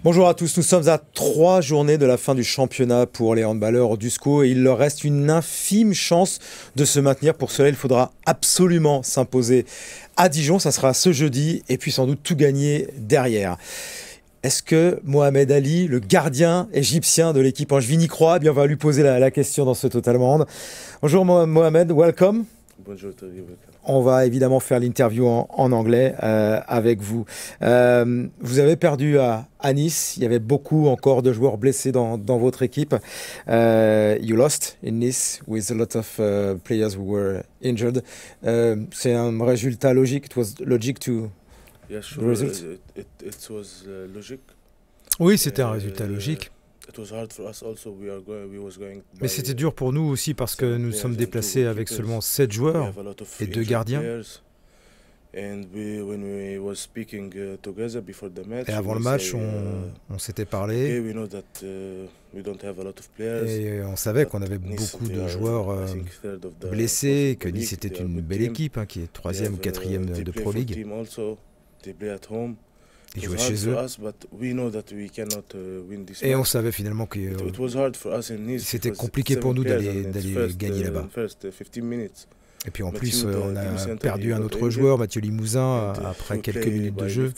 Bonjour à tous, nous sommes à 3 journées de la fin du championnat pour les handballeurs du SCO et il leur reste une infime chance de se maintenir. Pour cela, il faudra absolument s'imposer à Dijon, ça sera ce jeudi, et puis sans doute tout gagner derrière. Est-ce que Mohamed Ali, le gardien égyptien de l'équipe Angevine, y croit? Eh bien, on va lui poser la question dans ce Total Monde. Bonjour Mohamed, welcome. Bonjour, Toby. On va évidemment faire l'interview en anglais avec vous. Vous avez perdu à Nice. Il y avait beaucoup encore de joueurs blessés dans votre équipe. You lost in Nice with a lot of players who were injured. C'est un résultat logique. It was logic to Yeah, the sure. result. It was logic. Oui, c'était un résultat logique. It was hard for us also. We was going Mais c'était dur pour nous aussi parce que nous sommes déplacés avec seulement 7 joueurs et 2 gardiens. Et avant le match, on s'était parlé et on savait qu'on avait beaucoup de joueurs blessés et que Nice était une belle équipe qui est 3e ou 4e de Pro League. Ils jouaient chez eux. Et on savait finalement que c'était compliqué pour nous d'aller gagner là-bas. Et puis en plus, on a perdu un autre joueur, Mathieu Limousin, après quelques minutes de jeu.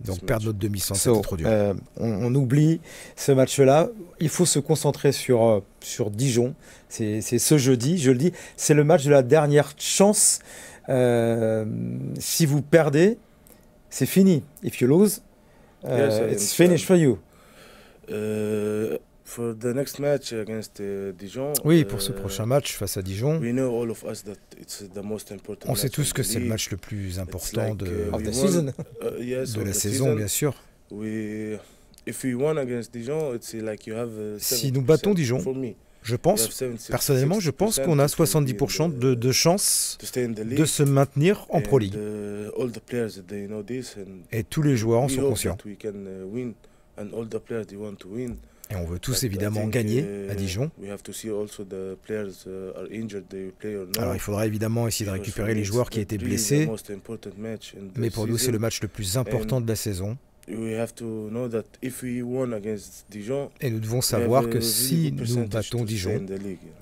Donc perdre notre demi-centre, c'était trop dur. On oublie ce match-là. Il faut se concentrer sur Dijon. C'est ce jeudi, je le dis. C'est le match de la dernière chance. Si vous perdez, c'est fini. If you lose, it's finished for you. For the next match against Dijon, oui, pour ce prochain match face à Dijon, on sait tous que c'est le match le plus important de la saison, bien sûr. Si nous battons Dijon, personnellement, je pense qu'on a 70% de chances de se maintenir en Pro League. Et tous les joueurs en sont conscients. Et on veut tous évidemment gagner à Dijon. Alors il faudra évidemment essayer de récupérer les joueurs qui étaient blessés. Mais pour nous, c'est le match le plus important de la saison. Et nous devons savoir que si nous battons Dijon,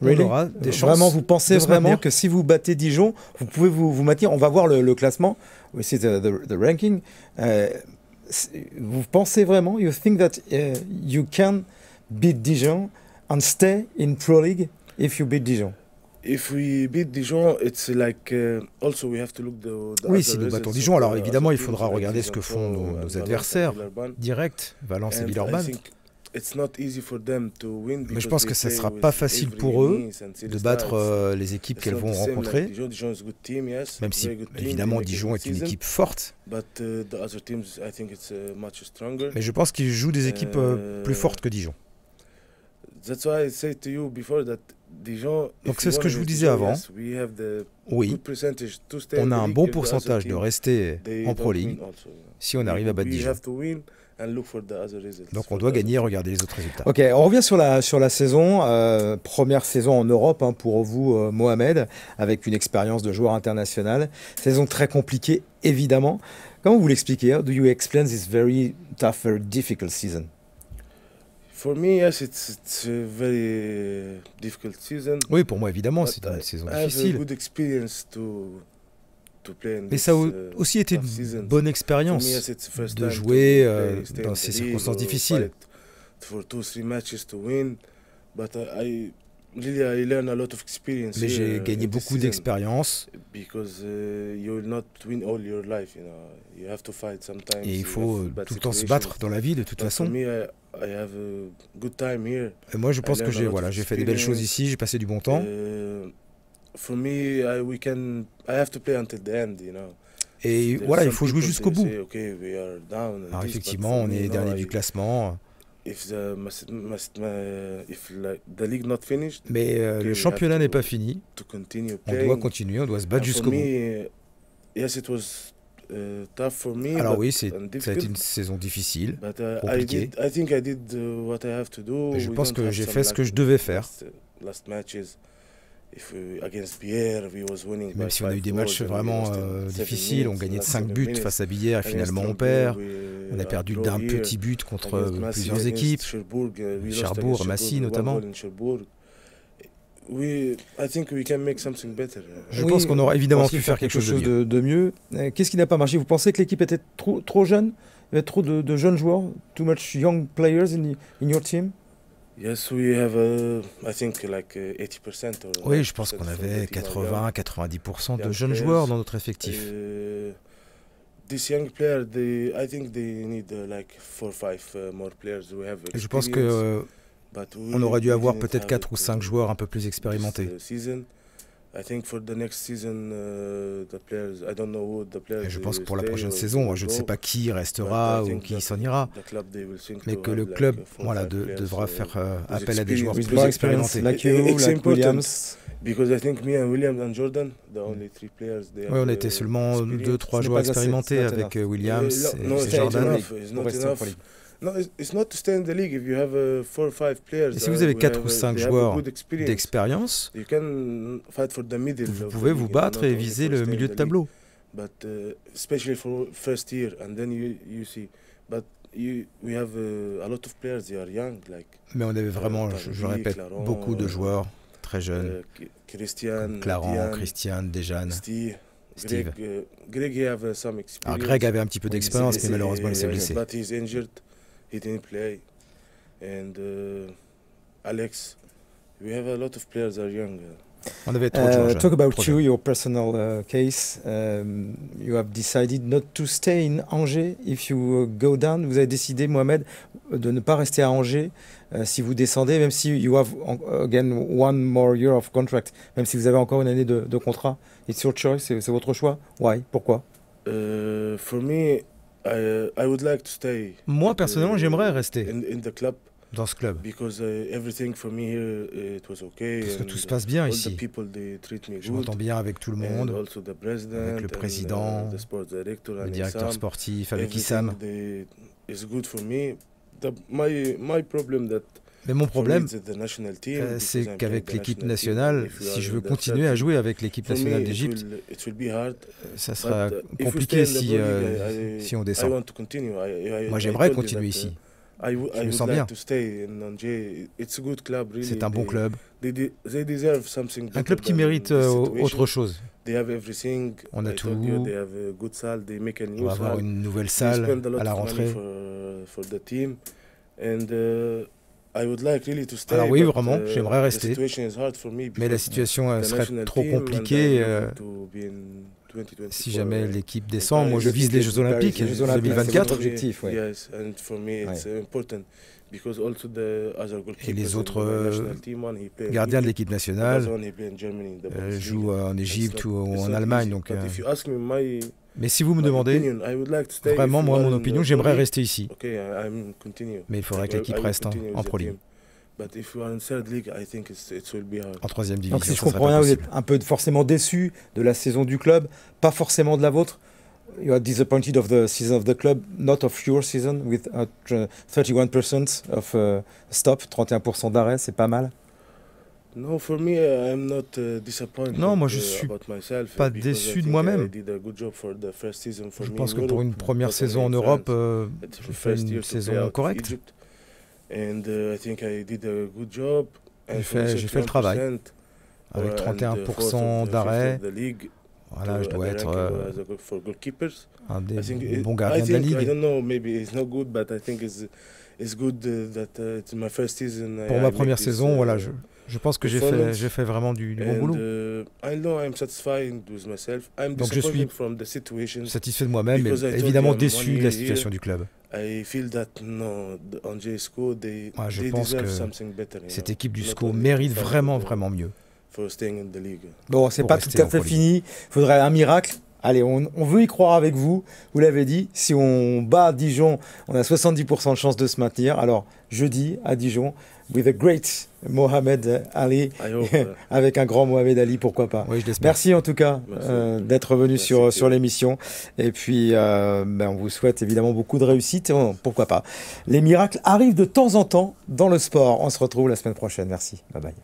on aura des chances. Vraiment, vous pensez vraiment que si vous battez Dijon, vous pouvez vous maintenir? On va voir le classement. C'est the ranking. Vous pensez vraiment? You think that you can beat Dijon and stay in Pro League if you beat Dijon? If we beat Dijon, it's like also we have to look the oui, si nous battons Dijon, alors évidemment il faudra regarder ce que font nos adversaires directs, Valence et Villeurbanne. Mais je pense que ce ne sera pas facile pour eux de battre les équipes qu'elles vont rencontrer, même si évidemment Dijon est une équipe forte. Mais je pense qu'ils jouent des équipes plus fortes que Dijon. Donc c'est ce que je vous disais avant. Oui, on a un bon pourcentage de rester en Pro League si on arrive à battre Dijon. Donc on doit gagner et regarder les autres résultats. Ok, on revient sur la saison. Première saison en Europe pour vous, Mohamed, avec une expérience de joueur international. Saison très compliquée, évidemment. Comment vous l'expliquez? How do you explain this very tough, very difficult season? For me, yes, it's a very difficult season. Oui, pour moi, évidemment, c'est une saison difficile. Mais ça a aussi été une bonne expérience de jouer dans ces circonstances difficiles. Mais j'ai gagné beaucoup d'expérience. Et il faut tout le temps se battre dans la vie, de toute façon. Et moi, je pense que j'ai fait des belles choses ici, j'ai passé du bon temps. Et voilà, il faut jouer jusqu'au bout. Alors effectivement, on est dernier du classement. Mais le championnat n'est pas fini. On doit continuer, on doit se battre jusqu'au bout. Alors oui, ça a été une saison difficile, compliquée. Mais je pense que j'ai fait ce que je devais faire. Même si on a eu des matchs vraiment difficiles, on gagnait de 5 buts face à Billère et finalement on perd. On a perdu d'un petit but contre plusieurs équipes, Cherbourg, Massy notamment. Je pense qu'on aurait évidemment pu faire quelque chose de mieux. Qu'est-ce qui n'a pas marché? Vous pensez que l'équipe était trop jeune? Il y avait trop de jeunes joueurs? Too much young players in your team? Yes, we have, I think, like 80%. Oui, je pense qu'on avait 80-90% de jeunes joueurs dans notre effectif. These young players, I think they need like 4 or 5 more players. We have je pense que on aurait dû avoir peut-être 4 ou 5 joueurs un peu plus expérimentés. I think for the next season, the players, I don't know who the players. Et je pense que pour la prochaine saison, je ne sais pas qui restera ou qui s'en ira, mais que le club devra faire appel à des joueurs plus expérimentés. Like you, like Williams. Because I think me and Williams and Jordan, the only 3 players. Oui, on était seulement 2-3 joueurs expérimentés avec Williams et Jordan. No, it's not to stay in the league if you have 4 or 5 players. Et si vous avez 4 ou 5 joueurs d'expérience, vous pouvez vous battre et viser le milieu de tableau. But especially for first year, and then you see, but we have a lot of players. They are young, like. Mais on avait vraiment, je répète, beaucoup de joueurs très jeunes. Clarent, Christian, Dejan, Steve. Greg have some experience. Alors Greg avait un petit peu d'expérience, mais malheureusement il s'est blessé. But he's injured. He didn't play. And Alex, we have a lot of players that are young. On avait trop de gens jeunes. Talk about you, your personal case. You have decided not to stay in Angers if you go down. Vous avez décidé, Mohamed, de ne pas rester à Angers si vous descendez, même si you have again 1 more year of contract, même si vous avez encore une année de contrat. It's your choice, c'est votre choix. Why? Pourquoi? For me, I would like to stay. Moi personnellement, j'aimerais rester in the club. Dans ce club. Because everything for me here, it was okay. Parce que tout se passe bien ici. Je m'entends bien avec tout le monde, avec le président, le directeur sportif, avec Issam. Mais mon problème, c'est qu'avec l'équipe nationale, si je veux continuer à jouer avec l'équipe nationale d'Égypte, ça sera compliqué si on descend. Moi, j'aimerais continuer ici. Je me sens bien. C'est un bon club. Un club qui mérite autre chose. On a tout. On va avoir une nouvelle salle à la rentrée. Alors oui, vraiment, j'aimerais rester. Mais la situation serait trop compliquée si jamais l'équipe descend. Moi, je vise les Jeux Olympiques, les Jeux 2024. Objectif, ouais. Et les autres gardiens de l'équipe nationale jouent en Égypte ou en Allemagne. Donc, mais si vous me demandez, vraiment, moi, mon opinion, j'aimerais rester ici. Mais il faudrait que l'équipe reste en Pro League. En troisième division. Donc si je comprends bien, vous êtes un peu forcément déçu de la saison du club, pas forcément de la vôtre. You are disappointed of the season of the club, not of your season, with 31% of stop, 31% d'arrêt, c'est pas mal. Non, for me, I'm not disappointed. Non, moi je suis pas déçu de moi-même. Je pense que pour une première saison en Europe, je fais une saison correcte. J'ai fait le travail. Avec 31% d'arrêt, voilà, je dois être un des bons gardiens de la Ligue. Pour ma première saison, voilà, je pense que j'ai fait vraiment du bon boulot. Donc je suis satisfait de moi-même, mais évidemment déçu de la situation du club. Je pense que cette équipe du SCO mérite vraiment mieux. Bon, c'est pas tout à fait fini. Il faudrait un miracle. Allez, on veut y croire avec vous. Vous l'avez dit, si on bat Dijon, on a 70% de chance de se maintenir. Alors, jeudi à Dijon, with a great Mohamed Ali, avec un grand Mohamed Ali, pourquoi pas. Oui, je l'espère. Merci en tout cas d'être venu sur l'émission. Et puis, on vous souhaite évidemment beaucoup de réussite. Pourquoi pas. Les miracles arrivent de temps en temps dans le sport. On se retrouve la semaine prochaine. Merci. Bye bye.